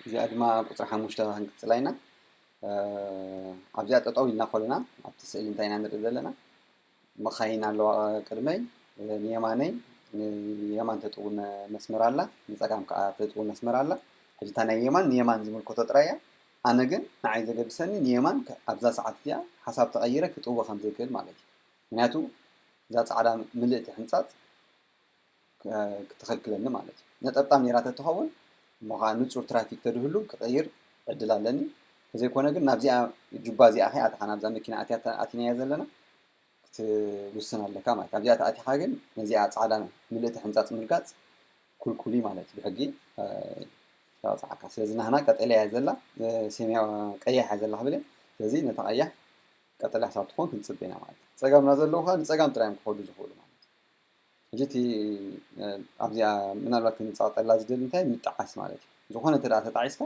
እዚኣ ድማ ቁፅሪ 5 ክንቅፅላይና ኣብዚኣ ጠጠው ኢልና ኮለና ኣብቲ ስእሊ እንታይ ኢና ንርኢ ዘለና መኻይን ኣለዋ ቅድመይ ንየማነይ ንየማን ተጥውን መስመር ኣላ ንፀጋም ከዓ ተጥውን መስመር ኣላ ሕጂ እታ ናይ የማን ንየማን ዝምልከቶ ጥራይ እያ ኣነ ግን ንዓይ ዘገድሰኒ ንየማን ኣብዛ ሰዓት እዚኣ ሓሳብ ተቐይረ ክጥውዎ ከም ዘይክእል ማለት እዩ ምክንያቱ እዛ ፃዕዳ ምልእቲ ሕንፃፅ ክትኸልክለኒ ማለት እዩ ነጠብጣብ ነይራ ተትኸውን እሞ ከዓ ንፁር ትራፊክ ተድህሉ ክቐይር ዕድል ኣለኒ ከዘይኮነ ግን ናብዚኣ ጁባ እዚኣ ኸ ኣትኻ ናብዛ መኪና ኣቲናያ ዘለና ክትውስን ኣለካ ማለት ኣብዚኣ ተኣቲኻ ግን ነዚኣ ፃዕዳ ምልእቲ ሕንፃፅ ምርጋፅ ኩልኩል ማለት እዩ ብሕጊ ያውፅዓካ ስለዚ ናህና ቀጠልያ እያ ዘላ ሰማያዊ ቀያሕ እያ ዘላ ክብል ስለዚ ነታ ቀያሕ ቀጠልያ ክሳብ ትኾን ክንፅበ ኢና ማለት እዩ ፀጋምና ዘለዉ ከዓ ንፀጋም ጥራዮም ክኸዱ ዝኽእሉ ማለት እዩ ሕጂ እቲ ኣብዚኣ ምናልባት ክንፃወጠላ ዝደሊ እንታይ ምጥዓስ ማለት እዩ ዝኾነ እንተ ደኣ ተጣዒስካ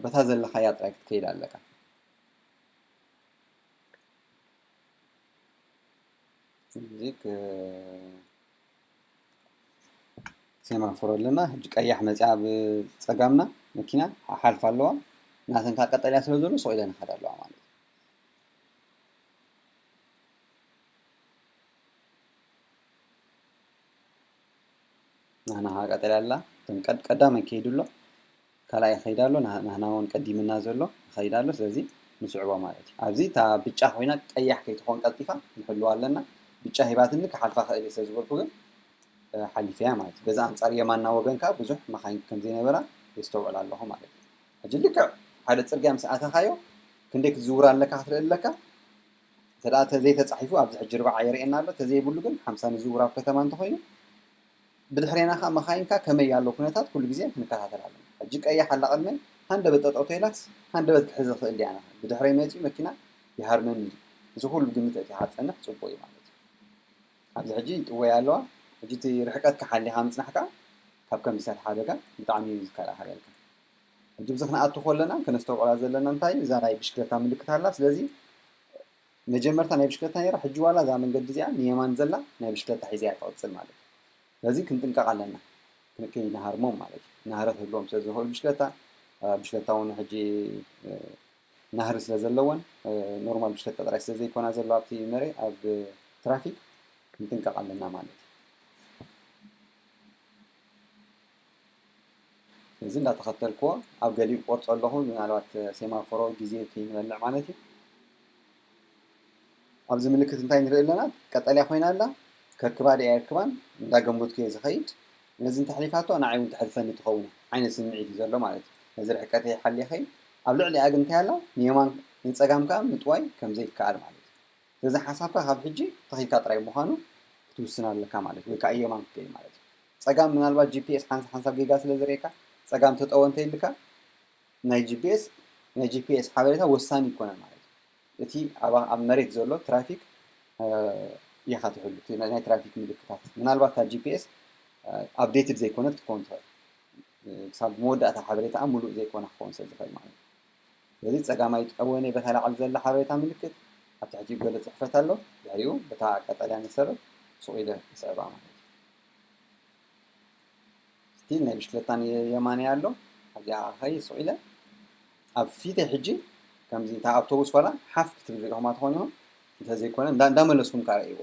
በታ ዘለኻያ ጥራይ ክትከይድ ኣለካ ዚክ ሴማፎር ኣለና ሕጂ ቀያሕ መፅያ ብፀጋምና መኪና ሓልፋ ኣለዋ ናተን ከዓ ቀጠልያ ስለ ዘሎ ስቕ ኢለን ይኸዳ ኣለዋ ማለት እዩ ናህና ቀጠልያ ኣላ ቀዳማይ ከይድ ኣሎ ካልኣይ ይኸይድ ኣሎ ናህና እውን ቀዲምና ዘሎ ይኸይድ ኣሎ ስለዚ ንስዕቦ ማለት እዩ ኣብዚ እታ ብጫ ኮይና ቀያሕ ከይትኾን ቀልጢፋ ንሕልዋ ኣለና ብጫ ሂባትኒ ክሓልፋ ክእል እየ ስለዝበልኩ ግን ሓሊፈ እያ ማለት እዩ በዛ ኣንፃር የማንና ወገን ከዓ ብዙሕ መኻይን ከምዘይነበራ የስተውዕል ኣለኹ ማለት እዩ ሕጂ ልክዕ ሓደ ፅርግያ ምስ ኣተኻዮ ክንደይ ክትዝውር ኣለካ ክትርኢ ኣለካ እንተ ደኣ ተዘይተፃሒፉ ኣብዚ ሕጂ 40 የርእየና ኣሎ ተዘይብሉ ግን 50 ንዝውር ኣብ ከተማ እንተኮይኑ ብድሕሪና ከዓ መኻይንካ ከመይ ያለው ኩነታት ኩሉ ግዜ ክንከታተል ኣለና ሕጂ ቀያሕ ኣላ ቅድመይ ሃንደበት ጠጠው ተኢላስ ሃንደበት ክሕዝ ክእል እያ ብድሕረይ መፂኡ መኪና ይሃርመኒ እዚ ኩሉ ግምት እቲ ሓፀንሕ ፅቡቅ እዩ ማለት እዩ ኣብዚ ሕጂ ጥወያ ኣለዋ ሕጂ እቲ ርሕቀት ክሓሊኻ ምፅናሕካ ካብ ከምዚታት ሓደጋ ብጣዕሚ እዩ ዝከላኸለልካ ሕጂ ብዚ ክንኣቱ ከለና ከነስተውዕላ ዘለና እንታይ እዩ እዛ ናይ ብሽክሌታ ምልክት ኣላ ስለዚ መጀመርታ ናይ ብሽክሌታ ነይራ ሕጂ ዋላ እዛ መንገዲ እዚኣ ንየማን ዘላ ናይ ብሽክሌታ ሒዛ እያ ትቕፅል ማለት እዩ ስለዚ ክንጥንቀቕ ኣለና ከይነሃርሞም ማለት እዩ ናህረት ህልዎም ስለ ዝኽእሉ ብሽክሌታ እውን ሕጂ ናህሪ ስለ ዘለወን ኖርማል ብሽክሌታ ጥራይ ስለ ዘይኮና ዘሎ ኣብቲ መሬት ኣብ ትራፊክ ክንጥንቀቕ ኣለና ማለት እዩ እዚ እንዳተኸተልክዎ ኣብ ገሊኡ ቆርፆ ኣለኹ ምናልባት ሴማፎሮ ግዜ ከይንበልዕ ማለት እዩ ኣብዚ ምልክት እንታይ ንርኢ ኣለና ቀጠልያ ኮይና ኣላ ከርክባ ድያ ይርክባን እንዳገንበትኩ እየ ዝኸይድ ነዚ እንተሕሊፋቶ ንዓይ እውን ተሕልፈኒ ትኸውን ዓይነት ስምዒት እዩ ዘሎ ማለት እዩ ነዚ ርሕቀተይ ሓሊኸ ኣብ ልዕሊኣ ግን እንታይ ኣላ ንየማን ንፀጋም ከዓ ምጥዋይ ከምዘይከኣል ማለት እዩ ስለዚ ሓሳብካ ካብ ሕጂ ተኺልካ ጥራይ ምዃኑ ክትውስን ኣለካ ማለት እዩ ወይ ከዓ የማን ክትከይድ ማለት እዩ ፀጋም ምናልባት ጂፒኤስ ሓንሳብ ጌጋ ስለ ዘርእየካ ፀጋም ተጠወ እንተይልካ ናይ ጂፒኤስ ሓበሬታ ወሳኒ ይኮነን ማለት እዩ እቲ ኣብ መሬት ዘሎ ትራፊክ ኢኻ ትሕሉ ናይ ትራፊክ ምልክታት ምናልባት እታ ጂፒኤስ ኣብዴትድ ዘይኮነት ክትኮን ትኽእል ክሳብ መወዳእታ ሓበሬታ ሙሉእ ዘይኮነ ክኸውን ስለ ዝኽእል ማለት እዩ ስለዚ ፀጋማይ ጠወነይ በታ ላዕሊ ዘላ ሓበሬታ ምልክት ኣብ ትሕቲኡ ገለ ፅሕፈት ኣሎ ድሕሪኡ በታ ቀጠልያ መሰረት ስቕ ኢለ ይስዕባ ማለት እዩ ስቲል ናይ ብሽክሌታ የማንያ ኣሎ ኣብዚኣ ኸይድ ስቕ ኢለ ኣብ ፊተይ ሕጂ ከምዚ እታ ኣውቶቡስ ዋላ ሓፍ ክትብል ሪኢኹማ ትኾኑ እንተዘይኮነ እንዳመለስኩም ከዓ ረእይዎ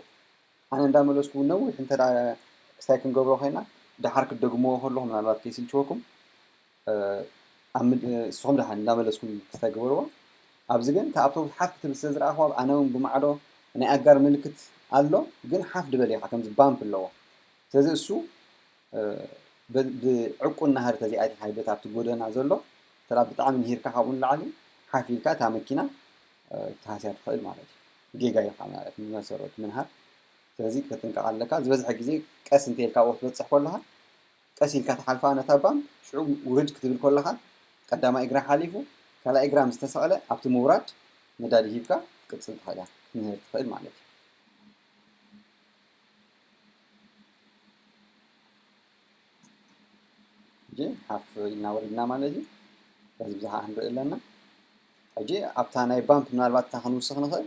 ኣነ እንዳመለስኩ ነዊሕ እንተ ክስታይ ክንገብሮ ኮይና ድሓር ክደግምዎ ከለኹ ምናልባት ከይስልችወኩም ንስኹም ድሓን እንዳመለስኩም ክስታይ ግበርዎ ኣብዚ ግን እታ ኣውቶቡስ ሓፍ ክትብል ስለ ዝረኣኽዋ ኣነ እውን ብማዕዶ ናይ ኣጋር ምልክት ኣሎ ግን ሓፍ ድበል ኢኻ ከምዚ ባምፕ ኣለዎ ስለዚ እሱ ብዕቁን ናሃሪ ተዚኣቲኻ በታ ኣብቲ ጎደና ዘሎ ተራ ብጣዕሚ ንሂርካ ካብኡ ንላዕሊ ሓፍ ኢልካ እታ መኪና ክትሃስያ ትኽእል ማለት እዩ ጌጋ ኢኻ ማለት መሰረቱ ምንሃር ስለዚ ክትጥንቀቕ ኣለካ ዝበዝሐ ግዜ ቀስ እንተኢልካ ኣብኡ ክትበፅሕ ከለኻ ቀስ ኢልካ ተሓልፋ ነታ ባምፕ ሽዑ ውርድ ክትብል ከለኻ ቀዳማይ እግራ ሓሊፉ ካልኣይ እግራ ምስ ተሰቕለ ኣብቲ ምውራድ ነዳዲ ሂብካ ክትቅፅል ትኽእል እያ ክትንህር ትኽእል ማለት እዩ ሕጂ ሓፍ ኢልና ወሪድና ማለት እዩ በዚ ብዙሓ ንርኢ ኣለና ሕጂ ኣብታ ናይ ባምፕ ምናልባት እታ ክንውስኽ ንኽእል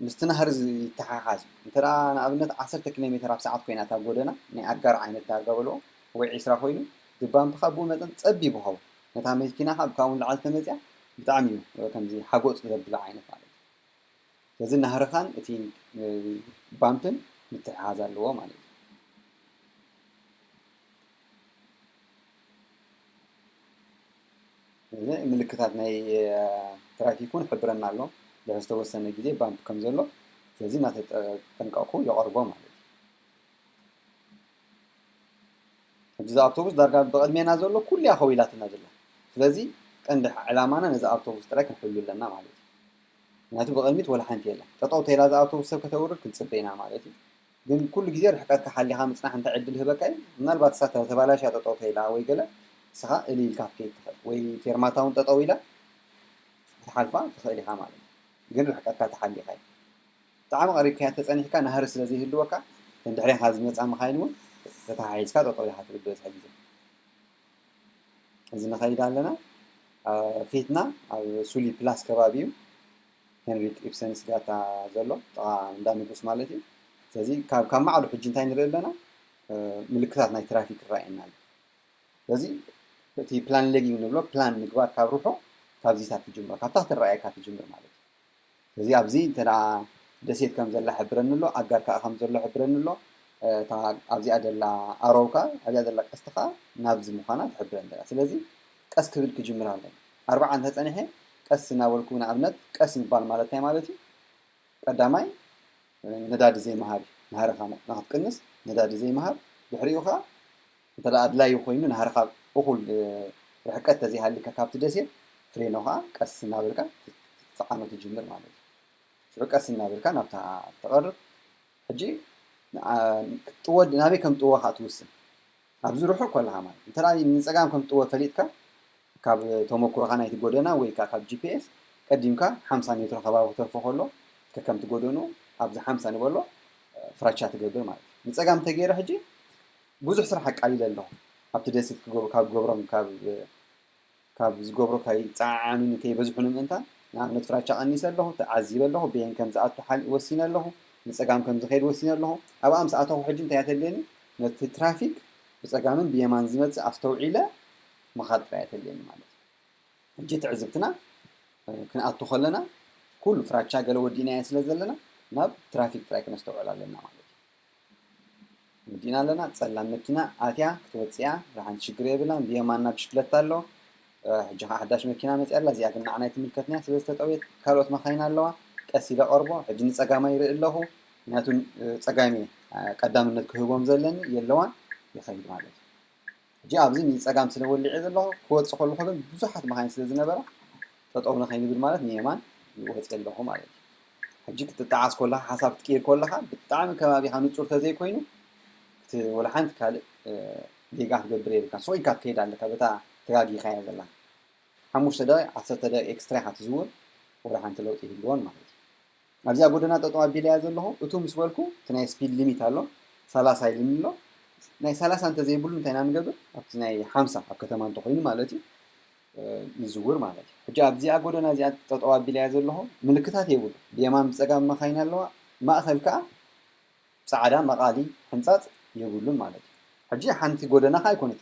ምስቲ ናህሪ ይተሓሓዝ እንተ ደኣ ንኣብነት 10 ኪሎ ሜትር ኣብ ሰዓት ኮይና እታ ጎደና ናይ ኣጋር ዓይነት ዳርጋ በልዎ ወይ 20 ኮይኑ ብባምፕኻ ብኡ መጠን ፀቢብ ይኸውን نتا مكينة بكون لعل تمزع بتعمله كم زي حقوق تبلع عينه عليه لازم نهرخان تي بامبن متحازة اللي مالي ملكتات ناي ترافيكون حبرنا له لو استوصلنا جديد بامب كم زلوا لازم تنقاقو يقربوا مالي إذا أوتوبوس درجة بقد مين هذول كل يا خويلات نازلة لذي عند علامنا نزا أوتوبوس تراك نحل لنا مالتي ناتو بقد ميت ولا حنتي لا تطو تيلا ذا أوتوبوس سوك تورد كنت سبينا مالتي لأن كل جزيرة حكاية كحلي خامس نحن تعد الهبكاي من البعض ساعة تبالاش يا تطو تيلا ويقلا سخاء اللي الكافكي وي فيرماتاون تطويلة تحالفا تخلي حمالي جن الحكاية كتحلي خاي تعامل قريب كانت تسألني كان هرس الذي هلوكا تندحرين هذا ميت خاينون تتعايز كذا طويلة حتى بدوس حاجة إذا نخيل لنا فيتنا أو سولي بلاس كبابيو هنريك إبسنس جاتا زلوا طبعا دامي بس مالتي زي كم معلو حجنتين لنا ملكات ناي ترافيك رأينا زي تي بلان لجي ونبلو بلان نقبل كابروحو كابزي سات الجمرة كابتات الرأي كات الجمرة مالتي زي أبزي ترى دسيت كم زلا حبرن له أجر كأخم زلا حبرن له تا أبزي أدلا أروكا أبزي أدلا كستخا نابز مخانا تحبرن ده سلزي كاس كبير كجمرة عليه 4 عن هتأني هي كاس ناول كون أبنت كاس نبال مالتي مالتي قدامي نداد زي مهار نهار خامة ناخد كنس نداد زي مهار بحريوخا تلا أدلا يخوينو نهار خاب أقول رحكت زي هالك كابت دسيت فرينوها كاس ناولكا تسعانو تجمر مالتي شو كاس ناولكا نبتها تقرب حجي تود نبي كم توا خاتوسن أبزر روحه كلها عمل ترى نسأجام كم توا فليتك كاب تومو كورخانا يتقولنا ويكا كاب جي بي إس قديمك 5 متر خبار وترفع له كم تقولونه أبز 5 نقوله فراشات تقدر مال نسأجام تغير حجي بوزح سر حق عليه له أبتديت كاب جبرم كاب زجبرو كاي تعاني كي بزحون أنت يعني نتفرج عني سله تعذيب له بين كم ساعات حل وسينا له نسأجام كم زخير وسينا له أو أمس ساعته حجين تياتلين نت ترافيك بس أجامن بيمان زمت أفتوعيله مخاطرات اللي مالت جيت عزبتنا كنا أتخلنا كل فراتشا قالوا ودينا يسلزلنا ناب ترافيك تراك نستوعب لنا مالت ودينا لنا تسلم مكينة آتيا كتوتسيا راح نشكريه بلان بيماننا بشكل تالو جها 11 مكينة مسألة زي أكن عنا تملكتنا سبست تقويت كارلوس مخاينا اللوا كأسيلة أربعة حجين تساقامي يرئ له ناتون تساقامي قدام النتكهوبهم زلن يلوان يخيل مالت جاء بزين يسأجام سنة واللي عذ الله هو تصحوا الحكم بزحت ما هي سلزنا برا تطورنا خير بالمالت نيمان وهتقل لهم عليه حجيك تتعاس كلها حسب تكير كلها بالتعامل كما بيحمل صورة زي كوينو ولا حنت كال ديجاه جبريل كان سوي كات كيد عندك بتاع تراجي خيال الله حموش تدا 10 تدا إكسترا حتزور ولا حنت لو تيجون مالت أرجع قدنا تطوع بيلاز الله أتوم سوالكو تناي سبيد ليميت الله 30 ليميت له ناي 30 أنت زي بقولون تنام قبل أبتناي 5 أبكتمان تقولين مالتي نزور مالتي حجاب زي أقولنا زي تطوع بيلاز الله ملكتات يقول بيمان بسقام ما خينا الله ما أخذ كا سعادة مقالي حنصات يقولون مالتي حجي حنتي قولنا هاي كنت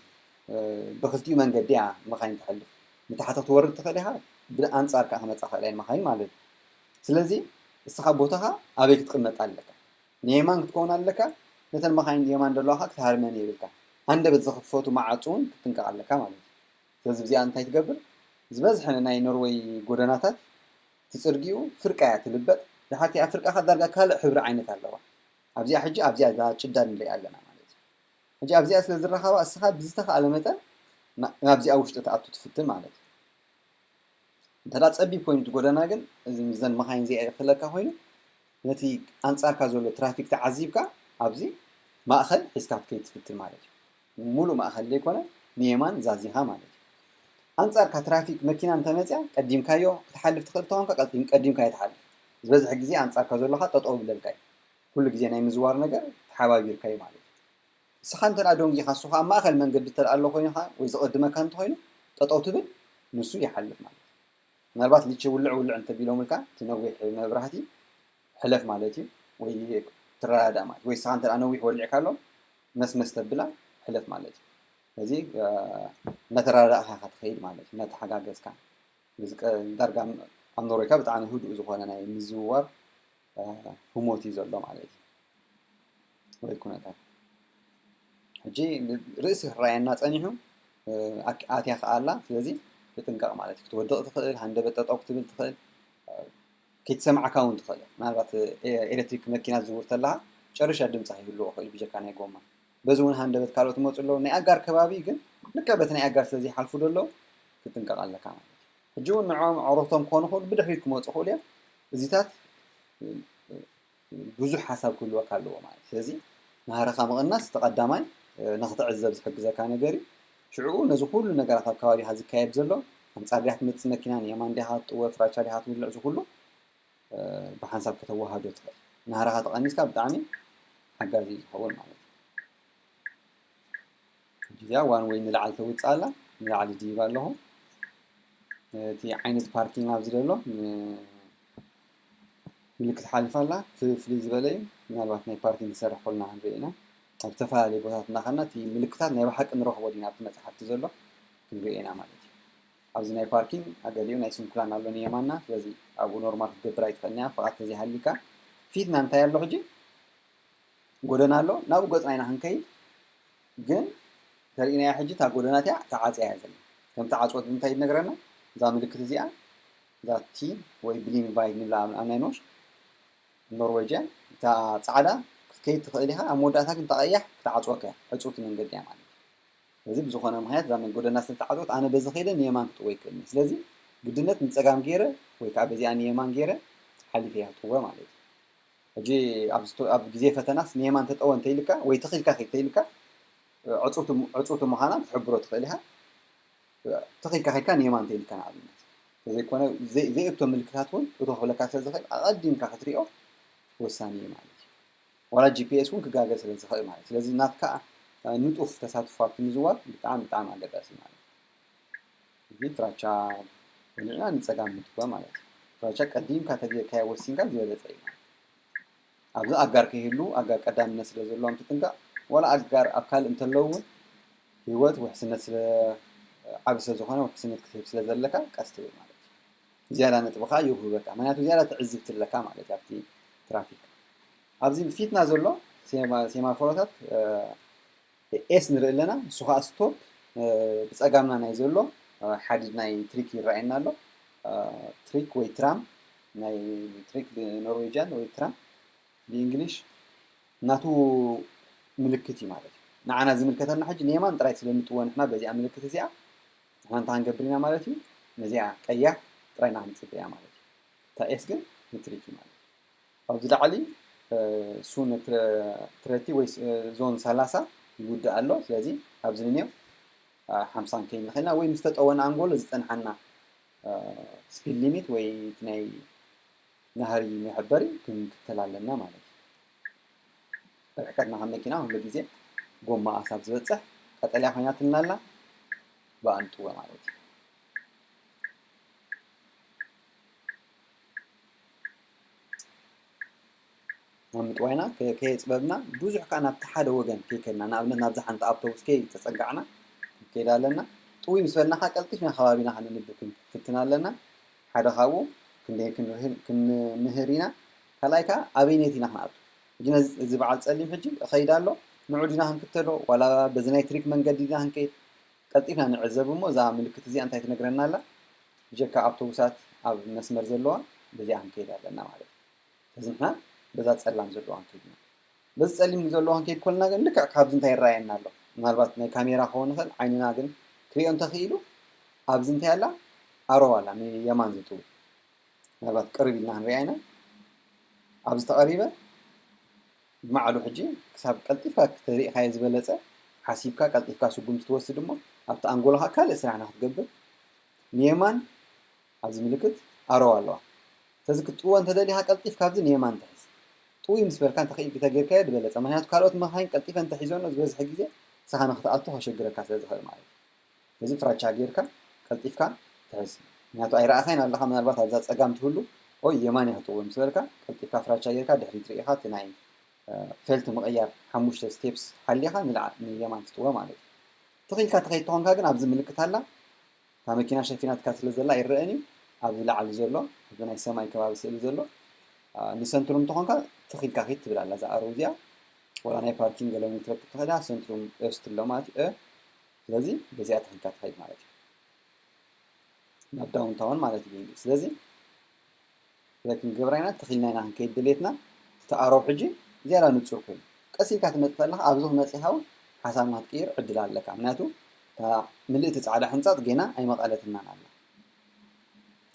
بخلتي من قديها ما خين تحلف متحت تورد تخليها بأنصار كأحمد صخرين ما خين مالتي سلزي الصحابوتها أبيك تقمت عليك نيمان تكون عليك مثل ما خين يمان دلوها كهرماني بيلك عنده بتزخفوتو معطون تنقع عليك مالتي ስለዚህ እዚኣ እንታይ ትገብር ዝበዝሐ ናይ ኖርዌይ ጎደናታት ትፅርጊኡ ፍርቃ እያ ትልበጥ ድሓቲ ኣብ ፍርቃ ዳርጋ ካልእ ሕብሪ ዓይነት ኣለዋ ኣብዚኣ ሕጂ ኣብዚኣ ጭዳ ንሪኣ ኣለና ማለት እዩ ሕጂ ኣብዚኣ ስለ ዝረኸባ እስኻ ብዝተኸኣለ መጠን ናብዚኣ ውሽጢ ተኣቱ ትፍትን ማለት እዩ እንተዳ ፀቢብ ኮይኑ እቲ ጎደና ግን እዚ ምዘን መኻይን እዚኣ የኽለካ ኮይኑ ነቲ ኣንጻርካ ዘሎ ትራፊክ ተዓዚብካ ኣብዚ ማእኸል ሒዝካ ከይትፍትን ማለት እዩ ሙሉእ ማእኸል ዘይኮነ ንየማን ዛዚኻ ማለት እዩ أنصار كترافيك مكينة أنت مزيا قديم كايو تحلف تخلطهم قديم كاي تحلف بس حق زي أنصار كذولها تطول للكاي كل جزء نايم زوار نجار حوابير كاي مالك سخان ترى دون جي خاصوها ما خل من قد ترى الله خوينها وإذا قد ما كانت هينو تطول تبل نسوي يحلف مالك نربط اللي تشي ولع أنت بيلوم الكا تنوي براحتي حلف مالتي وي ترى هذا مال وي سخان ترى أنا وي ولع كلام ناس مستبلا حلف مالتي ስለዚህ ነተራራእኻ ክትኸይድ ማለት እዩ ነተሓጋገዝካ ዳርጋ ኣብ ኖርዌይካ ብጣዕሚ ህዱእ ዝኾነ ናይ ምዝውዋር ህሞት እዩ ዘሎ ማለት እዩ ወይ ኩነታት ሕጂ ርእሲ ክረኣየና ፀኒሑ ኣትያ ከዓ ኣላ ስለዚ ብጥንቃቕ ማለት እዩ ክትወድቕ ትኽእል ሃንደበት ጠጠው ክትብል ትኽእል ከይትሰምዓካ እውን ትኽእል ምናልባት ኤሌክትሪክ መኪና ዝዝውር ተለኻ ጨርሻ ድምፂ ይህልዎ ክእል ብጀካ ናይ ጎማ በዚ እውን ሃንደበት ካልኦት መፁ ኣለዉ ናይ ኣጋር ከባቢ ግን ልክዕ በቲ ናይ ኣጋር ስለዘይሓልፉ ደለዉ ክትጥንቀቕ ኣለካ ማለት እዩ ሕጂ እውን ንዖም ኣዕሩኽቶም ክኾኑ ክእሉ ብድሕሪት ክመፁ ክእሉ እዮም እዚታት ብዙሕ ሓሳብ ክህልወካ ኣለዎ ማለት እዩ ስለዚ ናሃረኻ ምቕናስ ተቐዳማይ ንኽትዕዘብ ዝሕግዘካ ነገር እዩ ሽዑ ነዚ ኩሉ ነገራት ኣብ ከባቢኻ ዝካየድ ዘሎ ኣንጻር ዲኻ ትመፅእ መኪና ንየማን ዲኻ ትጥወ ፍራቻ ዲኻ ትውልዕ እዚ ኩሉ ብሓንሳብ ከተዋሃዶ ትኽእል ናሃረኻ ተቐኒስካ ብጣዕሚ ሓጋዚ እዩ ዝኸውን ማለት እዩ እዚኣ ዋን ወይ ንላዕሊ ተውፅእ ኣላ ንላዕሊ ድይባ ኣለኹ እቲ ዓይነት ፓርኪንግ ኣብዚ ዘሎ ምልክት ሓሊፋ ኣላ ፍልይ ዝበለ እዩ ምናልባት ናይ ፓርኪንግ ዝሰርሕ ኮልና ንርኢ ኢና ኣብ ዝተፈላለዩ ቦታታት እናኸድና እቲ ምልክታት ናይ ባሓቂ ንረኽቦ ዲና ኣብቲ መፅሓፍቲ ዘሎ ክንሪኦ ኢና ማለት እዩ ኣብዚ ናይ ፓርኪንግ ኣገሊኡ ናይ ስንኩላን ኣሎ ንየማንና ስለዚ ኣብኡ ኖርማል ክትገብር ኣይትኽእልኒ እያ ፍቓድ ተዘይሃሊካ ፊትና እንታይ ኣሎ ሕጂ ጎደና ኣሎ ናብኡ ገፅና ኢና ክንከይድ ግን ተርእናያ ሕጂ እታ ጎደና እቲኣ ተዓፅያ እያ ዘላ ከም ተዓፅወት እንታይ ይነግረና እዛ ምልክት እዚኣ እዛ ቲ ወይ ብሊን ቫይ ንብላ ኣብ ናይ ኖርዌጅያ እታ ፃዕዳ ክትከይድ ትኽእል ኢኻ ኣብ መወዳእታ ግን ተቐያሕ ክትዓፅወካ እያ ዕፁት መንገዲ እያ ማለት እዩ ስለዚ ብዝኾነ ምክንያት እዛ ጎደና ስለተዓፅወት ኣነ በዚ ኸይደ ንየማን ክትጥወ ይክእልኒ ስለዚ ግድነት ንፀጋም ገይረ ወይ ከዓ በዚኣ ንየማን ገይረ ሓሊፈ እያ ክትጥወ ማለት እዩ ሕጂ ኣብ ግዜ ፈተናስ ንየማን ተጠወ እንተይልካ ወይ ተኽኢልካ ከይድ እንተይልካ ዕፁት ምዃና ክትሕብሮ ትኽእል ኢኻ ተኽኢልካ ከይድካ ንየማን እንተይልካ ንኣብነት ስለዘይኮነ ዘይእቶም ምልክታት እውን እቶ ክብለካ ስለዝኽእል ኣቐዲምካ ክትሪኦ ወሳኒ እዩ ማለት እዩ ዋላ ጂፒኤስ እውን ክጋገዝ ስለ ዝኽእል ማለት እዩ ስለዚ ናትካ ንጡፍ ተሳትፎ ኣብቲ ምዝዋር ብጣዕሚ ብጣዕሚ ኣገዳሲ ማለት እዩ እዚ ፍራቻ በሊዕና ንፀጋም ምጥወ ማለት እዩ ፍራቻ ቀዲምካ ተጌርካዮ ወሲንካ ዝበለፀ እዩ ማለት ኣብዚ ኣጋር ከይህሉ ኣጋር ቀዳምነት ስለ ዘለዎም ትጥንቀቕ ዋላ ኣጋር ኣብ ካልእ እንተለዉ እውን ህይወት ውሕስነት ስለ ዓብ ስለ ዝኾነ ውሕስነት ክትህብ ስለ ዘለካ ቀስ ትብል ማለት እዩ ዝያዳ ነጥብኻ ይውህበካ ምክንያቱ ዝያዳ ትዕዝብ ትለካ ማለት እዩ ኣብቲ ትራፊክ ኣብዚ ፊትና ዘሎ ሴማፎሮታት ኤስ ንርኢ ኣለና ንሱ ከዓ ስቶፕ ብፀጋምና ናይ ዘሎ ሓዲድ ናይ ትሪክ ይረኣየና ኣሎ ትሪክ ወይ ትራም ናይ ትሪክ ኖርዌጅያን ወይ ትራም ብእንግሊሽ ናቱ ምልክት እዩ ማለት እዩ ንዓና ዝምልከተና ሕጂ ንየማን ጥራይ ስለንጥወ ንሕና በዚኣ ምልክት እዚኣ ንሓ እንታይ ክንገብር ኢና ማለት እዩ ነዚኣ ቀያሕ ጥራይና ክንፅበያ ማለት እዩ እታ ኤስ ግን ንትሪክ እዩ ማለት እዩ ኣብዚ ላዕሊ ሱን ትረቲ ወይ ዞን 30 ይውዳእ ኣሎ ስለዚ ኣብዚ ንኒኦ 50 ከይድ ንኽእልና ወይ ምስ ተጠወና ኣንጎሎ ዝፀንሓና ስፒድ ሊሚት ወይ ናይ ናህሪ መሕበሪ ክንክተል ኣለና ማለት እዩ ርሕቀትና ካብ መኪና ኩሉ ግዜ ጎማ ኣሳብ ዝበፅሕ ቀጠልያ ኮይና ትልና ኣላ ብኣንጥወ ማለት እዩ ምጥዋይና ከየፅበብና ብዙሕ ከዓ ናብቲ ሓደ ወገን ከይከድና ንኣብነት ናብዚ ሓንቲ ኣውቶቡስ ተፀጋዕና ከይዳ ኣለና ጥውይ ምስ በልናኻ ቀልጢፍና ከባቢና ክንንብብ ክንፍትና ኣለና ሓደ ካብኡ ክንደይ ክንምህር ኢና ካልኣይ ከዓ ኣበይነት ኢና ክንኣቱ ሕጂ እዚ በዓል ፀሊም ሕጂ እኸይድ ኣሎ ንዑ ዲና ክንክተሎ ዋላ በዚ ናይ ትሪክ መንገዲ ዲና ክንከይድ ቀልጢፍና ንዕዘብ እሞ እዛ ምልክት እዚኣ እንታይ ትነግረና ኣላ ብጀካ ኣውቶቡሳት ኣብ መስመር ዘለዋ በዚኣ ክንከይድ ኣለና ማለት እዩ እዚ ንሕና በዛ ፀላም ዘለዋ ክንከይድና በዚ ፀሊም ዘለዋ ክንከይድ ኮልና ግን ልክዕ ካብዚ እንታይ ይረኣየና ኣሎ ምናልባት ናይ ካሜራ ክኸውን ይኽእል ዓይንና ግን ክሪኦ እንተኽኢሉ ኣብዚ እንታይ ኣላ ኣሮው ኣላ ንየማን ዝጥው ምናልባት ቅርብ ኢልና ክንሪኣ ኢና ኣብዚ ተቐሪበ ብማዕሉ ሕጂ ክሳብ ቀልጢፍካ ተሪእኻዮ ዝበለፀ ሓሲብካ ቀልጢፍካ ስጉምቲ ትወስድ እሞ ኣብቲ ኣንጎሎኻ ካልእ ስራሕ ንክትገብር ንየማን ኣብዚ ምልክት ኣሮው ኣለዋ ስለዚ ክትጥውዎ እንተደሊኻ ቀልጢፍካ ኣብዚ ንየማን ትሕዝ ጥውይ ምስ በልካ እንተጌርካዮ ዝበለፀ ምክንያቱ ካልኦት መኻይን ቀልጢፈን እንተሒዞኖ ዝበዝሐ ግዜ ንስኻ ንክትኣቱ ከሸግረካ ስለ ዝኽእል ማለት እዩ እዚ ፍራቻ ጌርካ ቀልጢፍካ ትሕዝ ምክንያቱ ኣይረኣኻይን ኣለኻ ምናልባት ኣብዛ ፀጋም ትህሉ ወይ የማን እያ ክትጥውዮ ምስ በልካ ቀልጢፍካ ፍራቻ ጌርካ ድሕሪት ርኢኻ እቲ ናይ ፈልቲ ምቕያር 5 ስቴፕስ ሓሊኻ ንየማን ትጥውዮ ማለት እዩ تخيل كاتخيل تهون كاجن أبز ملك تهلا فمكينا شايفينات كاتل زلا يرأني أبز لعل زلا بدنا يسمع كباب سيل زلا نسنتروم تهون كا تخيل كاخيت تبلا لازا أروزيا ولا ناي باركينج ولا مترك تهلا سنتروم أستلمات لازم بزيادة تخيل كاتخيل مالتي نبدأون تهون مالتي بينجلس لازم لكن جبرينا تخيلنا هنا كيد دليتنا تأروح حجي زيادة نتصرفين كسي كات متفلح أبزه مسيحاو حسب ما تقير عدل على كامناتو ملئت على حنصات جينا أي مقالة لنا نعمل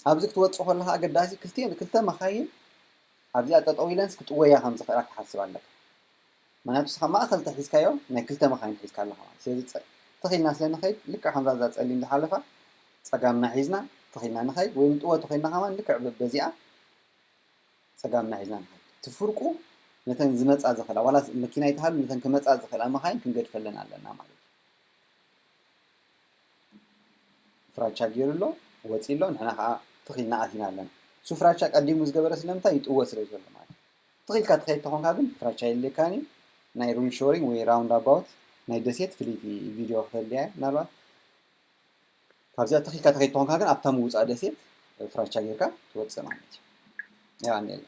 أبزك توصف لها قداسي كلتا مخايل أبزي أتطويلنس كتقويا خمسة خيرك تحسب عليك ما نفسها ما أخذت تحس كيو إن كلتا مخايل تحس كلها سيدي تخيل الناس لنا خيل لك حمزة ذات سألين لحالفة تقامنا حيزنا تخيلنا نخيل وين تقوى تخيلنا كمان لك عبد بزيعة تقامنا حيزنا نخيل تفرقوا مثلا زمت أزخلا ولا مكينة يتهال مثلا كمت أزخلا ما خاين كنقد فلنا لنا مالك فراتشا جيرلو وتيلو نحنا تخيلنا أثناء لنا سو فراتشا قديم مزجبر سلمتا يتقوى سريج ولا مالك تخيل كاتخيل تهون كابن فراتشا اللي كاني ناي رون شورينج وي راوند أباوت ناي دسيت في فيديو خليها نالوا فبزي تخيل كاتخيل تهون كابن أبتم وز أدسيت فراتشا جيركا توصل مالك يعني